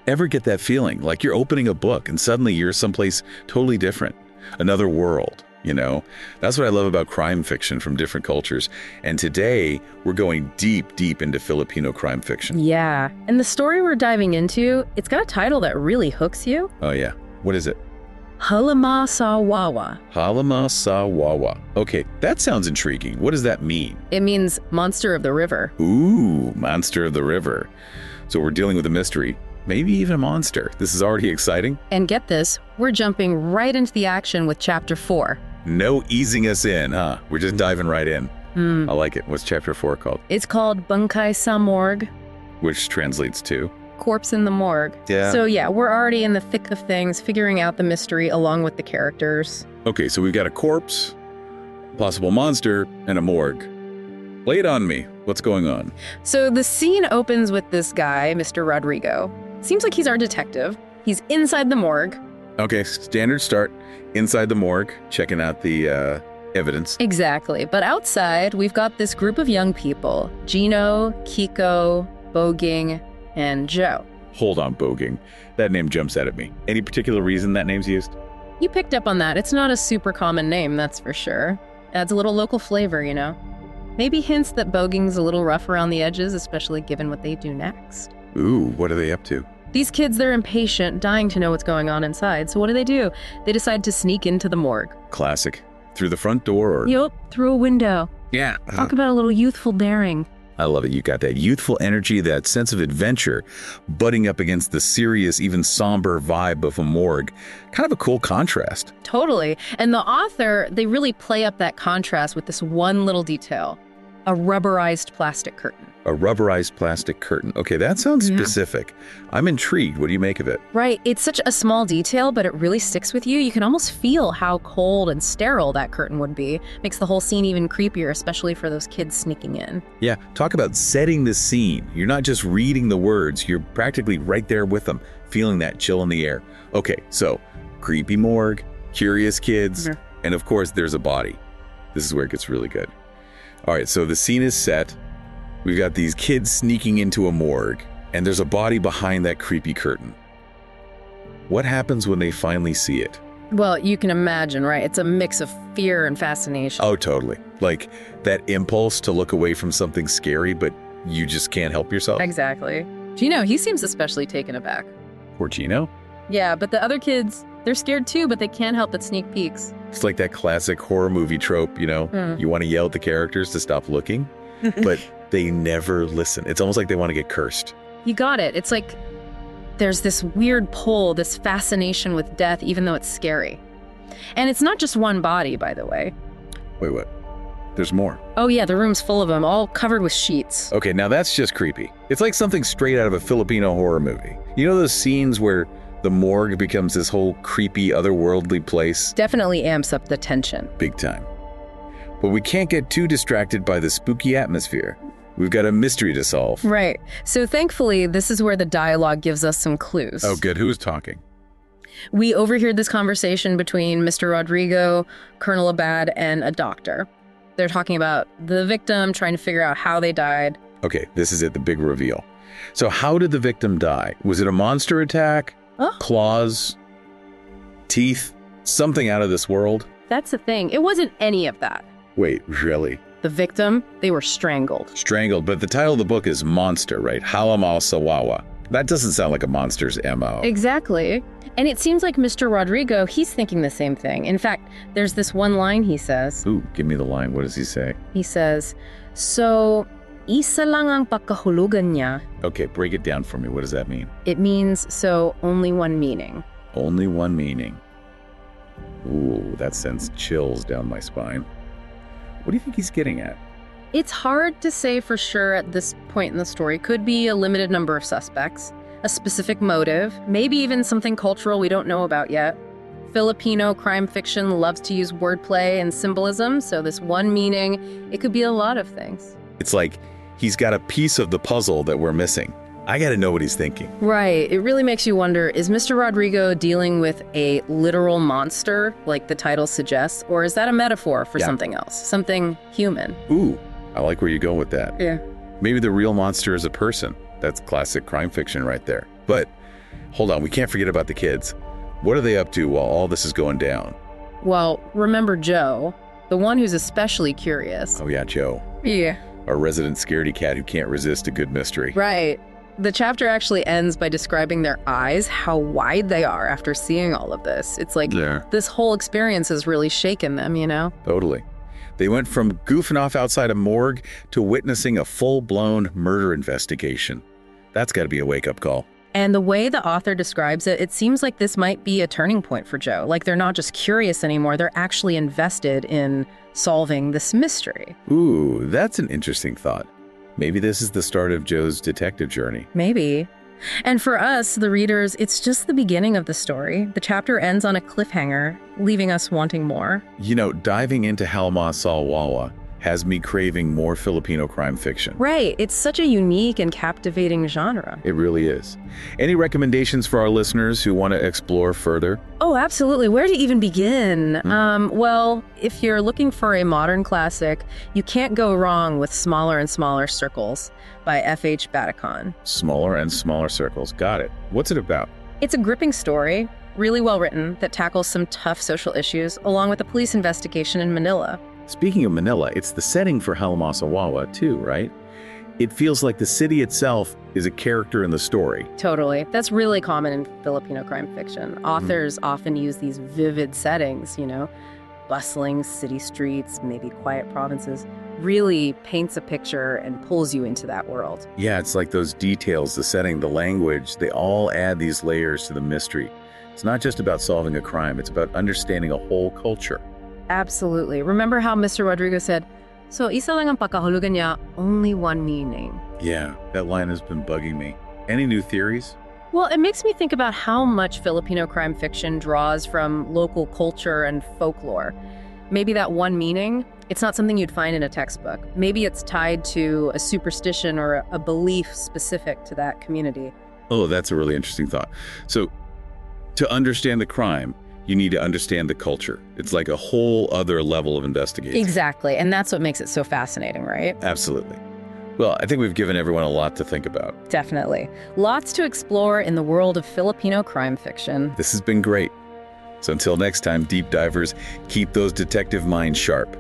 ever get that feeling? Like you're opening a book and suddenly you're someplace totally different, another world, you know? That's what I love about crime fiction from different cultures. And today, we're going deep, deep into Filipino crime fiction. Yeah, and the story we're diving into, it's got a title that really hooks you. Oh, yeah. What is it? Halimaw sa Wawa. Halimaw sa Wawa. Okay, that sounds intriguing. What does that mean? It means monster of the river. Ooh, monster of the river. So we're dealing with a mystery, maybe even a monster. This is already exciting. And get this, we're jumping right into the action with Chapter 4. No easing us in, huh? We're just diving right in. I like it. What's Chapter 4 called? It's called Bangkay sa Morgue. Which translates to? Corpse in the morgue. Yeah. So yeah, we're already in the thick of things, figuring out the mystery along with the characters. Okay, so we've got a corpse, possible monster, and a morgue. Lay it on me. What's going on? So the scene opens with this guy, Mr. Rodrigo. Seems like he's our detective. He's inside the morgue. Okay, standard start. Inside the morgue, checking out the evidence. Exactly. But outside, we've got this group of young people. Gino, Kiko, Boging, and Joe. Hold on, Boging. That name jumps out at me. Any particular reason that name's used? You picked up on that. It's not a super common name, that's for sure. Adds a little local flavor, you know? Maybe hints that Boging's a little rough around the edges, especially given what they do next. Ooh, what are they up to? These kids, they're impatient, dying to know what's going on inside. So what do? They decide to sneak into the morgue. Classic. Through the front door or? Yup, through a window. Yeah. Talk about a little youthful daring. I love it. You got that youthful energy, that sense of adventure, butting up against the serious, even somber vibe of a morgue. Kind of a cool contrast. Totally. And the author, they really play up that contrast with this one little detail. A rubberized plastic curtain. A rubberized plastic curtain. Okay, that sounds specific. I'm intrigued. What do you make of it? Right. It's such a small detail, but it really sticks with you. You can almost feel how cold and sterile that curtain would be. Makes the whole scene even creepier, especially for those kids sneaking in. Yeah, talk about setting the scene. You're not just reading the words, you're practically right there with them, feeling that chill in the air. Okay, so creepy morgue, curious kids, and of course there's a body. This is where it gets really good. All right, so the scene is set. We've got these kids sneaking into a morgue, and there's a body behind that creepy curtain. What happens when they finally see it? Well, you can imagine, right? It's a mix of fear and fascination. Oh, totally. Like that impulse to look away from something scary, but you just can't help yourself. Exactly. Gino, he seems especially taken aback. Poor Gino? Yeah, but the other kids, they're scared too, but they can't help but sneak peeks. It's like that classic horror movie trope, you know? You want to yell at the characters to stop looking, but they never listen. It's almost like they want to get cursed. You got it. It's like there's this weird pull, this fascination with death, even though it's scary. And it's not just one body, by the way. Wait, what? There's more. Oh yeah, the room's full of them, all covered with sheets. Okay, now that's just creepy. It's like something straight out of a Filipino horror movie. You know those scenes where the morgue becomes this whole creepy, otherworldly place? Definitely amps up the tension. Big time. But we can't get too distracted by the spooky atmosphere. We've got a mystery to solve. Right. So thankfully, this is where the dialogue gives us some clues. Oh, good. Who's talking? We overheard this conversation between Mr. Rodrigo, Colonel Abad, and a doctor. They're talking about the victim, trying to figure out how they died. Okay, this is it, the big reveal. So how did the victim die? Was it a monster attack? Claws? Teeth? Something out of this world? That's the thing. It wasn't any of that. Wait, really? The victim, they were strangled. Strangled, but the title of the book is Monster, right? Halimaw sa Wawa. That doesn't sound like a monster's MO. Exactly. And it seems like Mr. Rodrigo, he's thinking the same thing. In fact, there's this one line he says. Ooh, give me the line. What does he say? He says, so, isa lang ang pagkahulugan niya. Okay, break it down for me. What does that mean? It means, so, only one meaning. Only one meaning. Ooh, that sends chills down my spine. What do you think he's getting at? It's hard to say for sure at this point in the story. Could be a limited number of suspects, a specific motive, maybe even something cultural we don't know about yet. Filipino crime fiction loves to use wordplay and symbolism, so this one meaning, it could be a lot of things. It's like he's got a piece of the puzzle that we're missing. I gotta know what he's thinking. Right. It really makes you wonder, is Mr. Rodrigo dealing with a literal monster, like the title suggests, or is that a metaphor for something else, something human? Ooh, I like where you go with that. Yeah. Maybe the real monster is a person. That's classic crime fiction right there. But hold on, we can't forget about the kids. What are they up to while all this is going down? Well, remember Joe, the one who's especially curious. Oh yeah, Joe. Yeah. Our resident scaredy cat who can't resist a good mystery. Right. The chapter actually ends by describing their eyes, how wide they are after seeing all of this. It's like this whole experience has really shaken them, you know? Totally. They went from goofing off outside a morgue to witnessing a full-blown murder investigation. That's got to be a wake-up call. And the way the author describes it, it seems like this might be a turning point for Joe. Like they're not just curious anymore, they're actually invested in solving this mystery. Ooh, that's an interesting thought. Maybe this is the start of Joe's detective journey. Maybe. And for us, the readers, it's just the beginning of the story. The chapter ends on a cliffhanger, leaving us wanting more. You know, diving into Halimaw Wawa has me craving more Filipino crime fiction. Right. It's such a unique and captivating genre. It really is. Any recommendations for our listeners who want to explore further? Oh, absolutely. Where to even begin? Well, if you're looking for a modern classic, you can't go wrong with Smaller and Smaller Circles by F.H. Batakon. Smaller and Smaller Circles. Got it. What's it about? It's a gripping story, really well written, that tackles some tough social issues, along with a police investigation in Manila. Speaking of Manila, it's the setting for Halimaw Wawa too, right? It feels like the city itself is a character in the story. Totally. That's really common in Filipino crime fiction. Authors often use these vivid settings, you know, bustling city streets, maybe quiet provinces, really paints a picture and pulls you into that world. Yeah, it's like those details, the setting, the language, they all add these layers to the mystery. It's not just about solving a crime, it's about understanding a whole culture. Absolutely. Remember how Mr. Rodriguez said, "So isa lang ang pagkahulugan niya, only one meaning." Yeah, that line has been bugging me. Any new theories? Well, it makes me think about how much Filipino crime fiction draws from local culture and folklore. Maybe that one meaning, it's not something you'd find in a textbook. Maybe it's tied to a superstition or a belief specific to that community. Oh, that's a really interesting thought. So, to understand the crime, you need to understand the culture. It's like a whole other level of investigation. Exactly, and that's what makes it so fascinating, right? Absolutely. Well, I think we've given everyone a lot to think about. Definitely. Lots to explore in the world of Filipino crime fiction. This has been great. So until next time, deep divers, keep those detective minds sharp.